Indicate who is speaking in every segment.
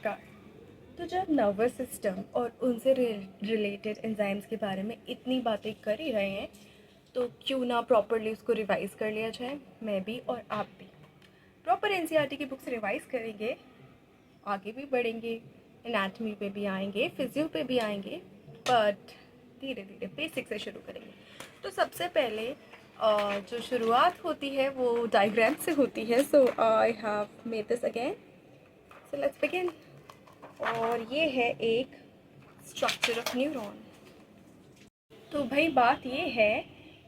Speaker 1: नमस्कार। तो जब नर्वस सिस्टम और उनसे रिलेटेड एंजाइम्स के बारे में इतनी बातें कर ही रहे हैं तो क्यों ना प्रॉपरली उसको रिवाइज कर लिया जाए। मैं भी और आप भी प्रॉपर एनसीईआरटी की बुक्स रिवाइज करेंगे, आगे भी बढ़ेंगे, एनाटमी पे भी आएंगे, फिजियो पे भी आएंगे, बट धीरे धीरे बेसिक से शुरू करेंगे। तो सबसे पहले जो शुरुआत होती है वो डायग्राम से होती है। So I have made this again, so let's begin. और ये है एक स्ट्रक्चर ऑफ न्यूरॉन। तो भाई बात ये है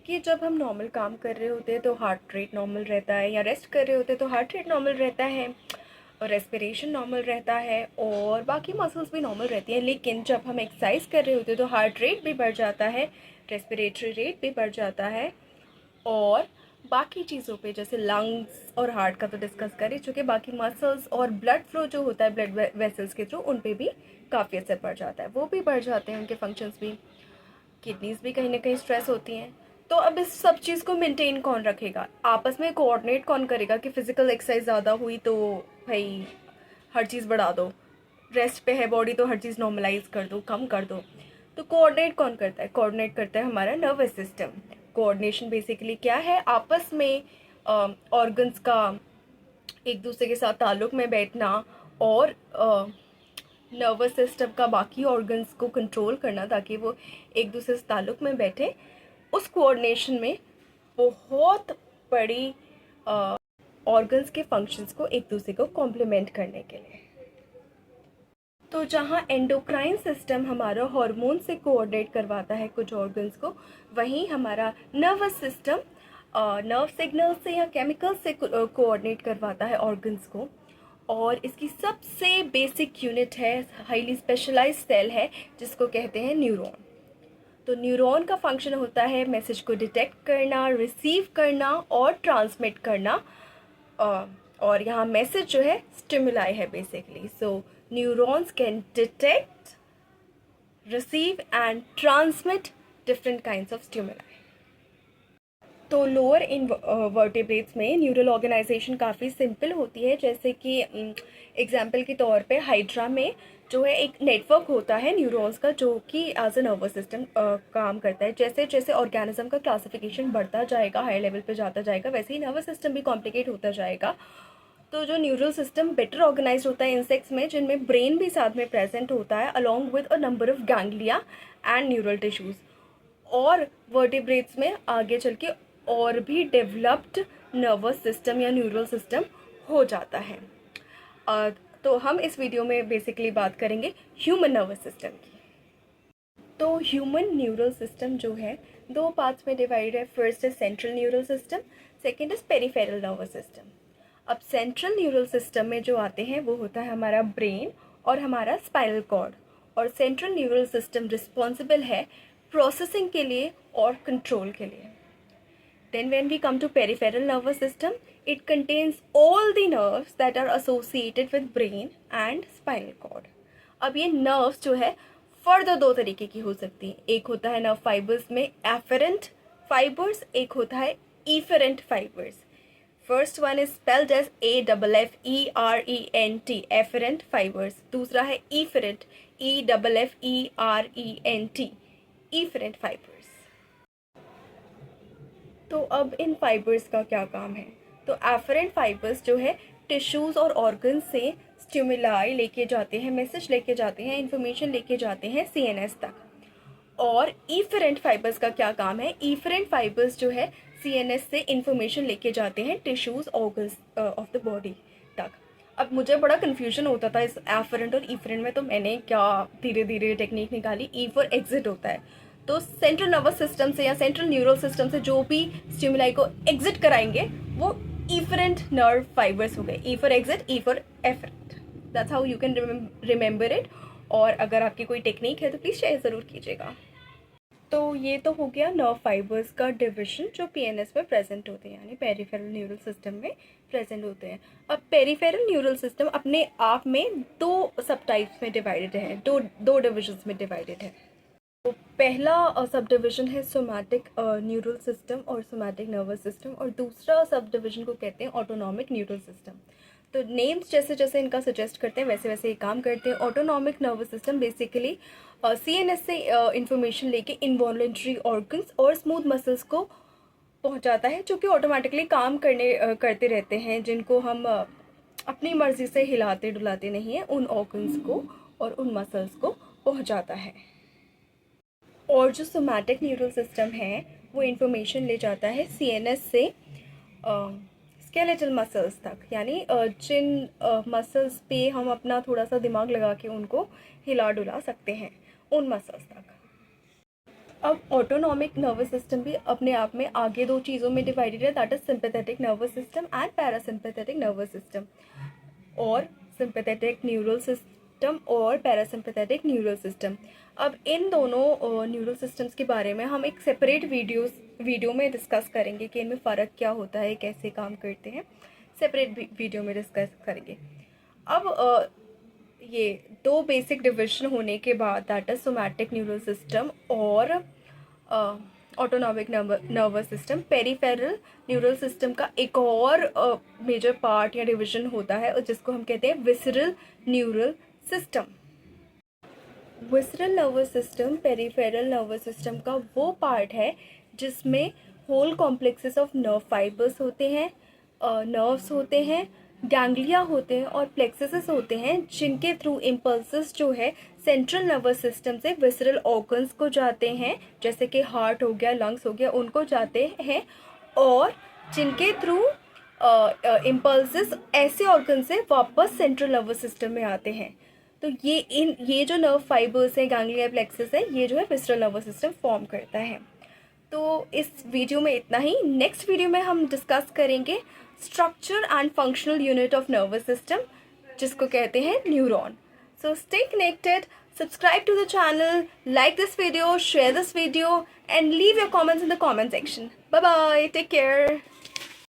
Speaker 1: कि जब हम नॉर्मल काम कर रहे होते हैं तो हार्ट रेट नॉर्मल रहता है, या रेस्ट कर रहे होते हैं तो हार्ट रेट नॉर्मल रहता है, और रेस्पिरेशन नॉर्मल रहता है, और बाकी मसल्स भी नॉर्मल रहती हैं। लेकिन जब हम एक्सरसाइज कर रहे होते हैं तो हार्ट रेट भी बढ़ जाता है, रेस्पिरेटरी रेट भी बढ़ जाता है, और बाकी चीज़ों पे जैसे लंग्स और हार्ट का तो डिस्कस करें, चूँकि बाकी मसल्स और ब्लड फ्लो जो होता है ब्लड वेसल्स के थ्रू उन पे भी काफ़ी असर पड़ जाता है, वो भी बढ़ जाते हैं, उनके फंक्शंस भी, किडनीज भी कहीं ना कहीं स्ट्रेस होती हैं। तो अब इस सब चीज़ को मेंटेन कौन रखेगा, आपस में कोऑर्डिनेट कौन करेगा कि फिजिकल एक्सरसाइज ज़्यादा हुई तो भाई हर चीज़ बढ़ा दो, रेस्ट पे है बॉडी तो हर चीज़ नॉर्मलाइज कर दो, कम कर दो। तो कोऑर्डिनेट कौन करता है, कोऑर्डिनेट करता है हमारा नर्वस सिस्टम। कोऑर्डिनेशन बेसिकली क्या है, आपस में ऑर्गन्स का एक दूसरे के साथ ताल्लुक में बैठना, और नर्वस सिस्टम का बाकी ऑर्गन्स को कंट्रोल करना ताकि वो एक दूसरे से ताल्लुक में बैठे। उस कोऑर्डिनेशन में बहुत बड़ी ऑर्गन्स के फंक्शंस को एक दूसरे को कॉम्प्लीमेंट करने के लिए। तो जहाँ एंडोक्राइन सिस्टम हमारा हार्मोन से कोऑर्डिनेट करवाता है कुछ ऑर्गन्स को, वहीं हमारा नर्वस सिस्टम नर्व सिग्नल से या केमिकल से कोऑर्डिनेट करवाता है ऑर्गन्स को। और इसकी सबसे बेसिक यूनिट है, हाईली स्पेशलाइज्ड सेल है जिसको कहते हैं न्यूरॉन। तो न्यूरॉन का फंक्शन होता है मैसेज को डिटेक्ट करना, रिसीव करना और ट्रांसमिट करना। और यहाँ मैसेज जो है स्टिमुलाई है basically. So neurons can detect, receive and transmit different kinds of stimuli. तो लोअर इन वर्टेब्रेट्स में न्यूरल ऑर्गेनाइजेशन काफ़ी सिंपल होती है। जैसे कि एग्जांपल के तौर पे हाइड्रा में जो है एक नेटवर्क होता है न्यूरॉन्स का जो कि एज अ नर्वस सिस्टम काम करता है। जैसे जैसे ऑर्गेनिज्म का क्लासिफिकेशन बढ़ता जाएगा, हाई लेवल पे जाता जाएगा, वैसे ही नर्वस सिस्टम भी कॉम्प्लिकेट होता जाएगा। तो जो न्यूरल सिस्टम बेटर ऑर्गेनाइज होता है इंसेक्ट्स में, जिनमें ब्रेन भी साथ में प्रेजेंट होता है along with a number of ganglia and neural tissues. और वर्टिब्रेट्स में आगे चल के और भी डेवलप्ड नर्वस सिस्टम या न्यूरल सिस्टम हो जाता है। तो हम इस वीडियो में बेसिकली बात करेंगे ह्यूमन नर्वस सिस्टम की। तो ह्यूमन न्यूरल सिस्टम जो है दो पार्ट्स में डिवाइड है। फर्स्ट है central neural system, second is peripheral nervous system. अब सेंट्रल न्यूरल सिस्टम में जो आते हैं वो होता है हमारा ब्रेन और हमारा स्पाइनल कॉर्ड। और सेंट्रल न्यूरल सिस्टम रिस्पॉन्सिबल है प्रोसेसिंग के लिए और कंट्रोल के लिए। Then when we come to peripheral nervous system, it contains all the nerves that are associated with brain and spinal cord. अब ये nerves जो है फर्दर दो तरीके की हो सकती हैं। एक होता है nerve fibers में afferent fibers, एक होता है efferent fibers. First one is spelled as AFFERENT, afferent fibers. दूसरा है efferent, EFFERENT, efferent fibers. तो अब इन फाइबर्स का क्या काम है, तो एफरेंट फाइबर्स जो है टिश्यूज़ और ऑर्गन से स्टिमुलाई लेके जाते हैं, मैसेज लेके जाते हैं, इंफॉर्मेशन लेके जाते हैं सीएनएस तक। और ईफरेंट फाइबर्स का क्या काम है, ईफरेंट फाइबर्स जो है सीएनएस से इंफॉर्मेशन लेके जाते हैं tissues organs of the body तक। अब मुझे बड़ा कन्फ्यूजन होता था इस एफरेंट और ईफरेंट में, तो मैंने क्या धीरे धीरे टेक्निक निकाली, ई फॉर एग्जिट होता है। तो सेंट्रल नर्वस सिस्टम से या सेंट्रल न्यूरल सिस्टम से जो भी स्टिमुलाई को एग्जिट कराएंगे वो इफरेंट नर्व फाइबर्स हो गए। E for exit, E for afferent, that's how you can remember it. और अगर आपकी कोई टेक्निक है तो प्लीज़ शेयर ज़रूर कीजिएगा। तो ये तो हो गया नर्व फाइबर्स का डिविजन जो पीएनएस में प्रेजेंट होते हैं, यानी पेरिफेरल न्यूरल सिस्टम में प्रेजेंट होते हैं। अब पेरिफेरल न्यूरल सिस्टम अपने आप में दो सब टाइप्स में डिवाइडेड है, दो डिविजन्स में डिवाइडेड है। तो पहला सब डिविजन है सोमैटिक न्यूरल सिस्टम और सोमैटिक नर्वस सिस्टम, और दूसरा सब डिविजन को कहते हैं ऑटोनॉमिक न्यूरल सिस्टम। तो नेम्स जैसे जैसे इनका सजेस्ट करते हैं वैसे वैसे ये काम करते हैं। Autonomic nervous system basically CNS से इंफॉर्मेशन लेके इनवॉलेंट्री ऑर्गन्स और स्मूथ मसल्स को पहुंचाता है, जो कि ऑटोमेटिकली काम करते रहते हैं, जिनको हम अपनी मर्ज़ी से हिलाते डुलाते नहीं हैं, उन ऑर्गन्स को और उन मसल्स को पहुंचाता है। और जो सोमैटिक न्यूरल सिस्टम है वो इंफॉर्मेशन ले जाता है CNS से स्केलेटल मसल्स तक, यानी जिन मसल्स पे हम अपना थोड़ा सा दिमाग लगा के उनको हिला डुला सकते हैं, उन मसल्स तक। अब ऑटोनॉमिक नर्वस सिस्टम भी अपने आप में आगे दो चीज़ों में डिवाइडेड है, that is sympathetic nervous system and parasympathetic nervous system, और सिंपैथेटिक न्यूरल सिस्टम और पैरासिम्पैथेटिक न्यूरल सिस्टम। अब इन दोनों न्यूरल सिस्टम्स के बारे में हम एक सेपरेट वीडियो में डिस्कस करेंगे कि इनमें फ़र्क क्या होता है, कैसे काम करते हैं, सेपरेट वीडियो में डिस्कस करेंगे। अब ये दो बेसिक डिविजन होने के बाद, that is somatic neural system और autonomic nervous system, peripheral neural system का एक और मेजर पार्ट या डिवीजन होता है जिसको हम कहते हैं visceral neural system. Visceral nervous system peripheral nervous system का वो पार्ट है जिसमें whole complexes of nerve fibres होते हैं, नर्व्स होते हैं, गैंग्लिया होते हैं और प्लेक्सेस होते हैं, जिनके थ्रू इम्पल्सेस जो है सेंट्रल नर्वस सिस्टम से विसरल ऑर्गन्स को जाते हैं, जैसे कि हार्ट हो गया, लंग्स हो गया, उनको जाते हैं, और जिनके थ्रू इम्पल्सेस ऐसे ऑर्गन से वापस सेंट्रल नर्वस सिस्टम में आते हैं। तो ये जो नर्व फाइबर्स हैं, गैंग्लिया प्लेक्सेस है, ये जो है विसरल नर्वस सिस्टम फॉर्म करता है। तो इस वीडियो में इतना ही। नेक्स्ट वीडियो में हम डिस्कस करेंगे structure and functional unit of nervous system, जिसको कहते हैं neuron. So stay connected, subscribe to the channel, like this video, share this video and leave your comments in the comment section. Bye bye, take care.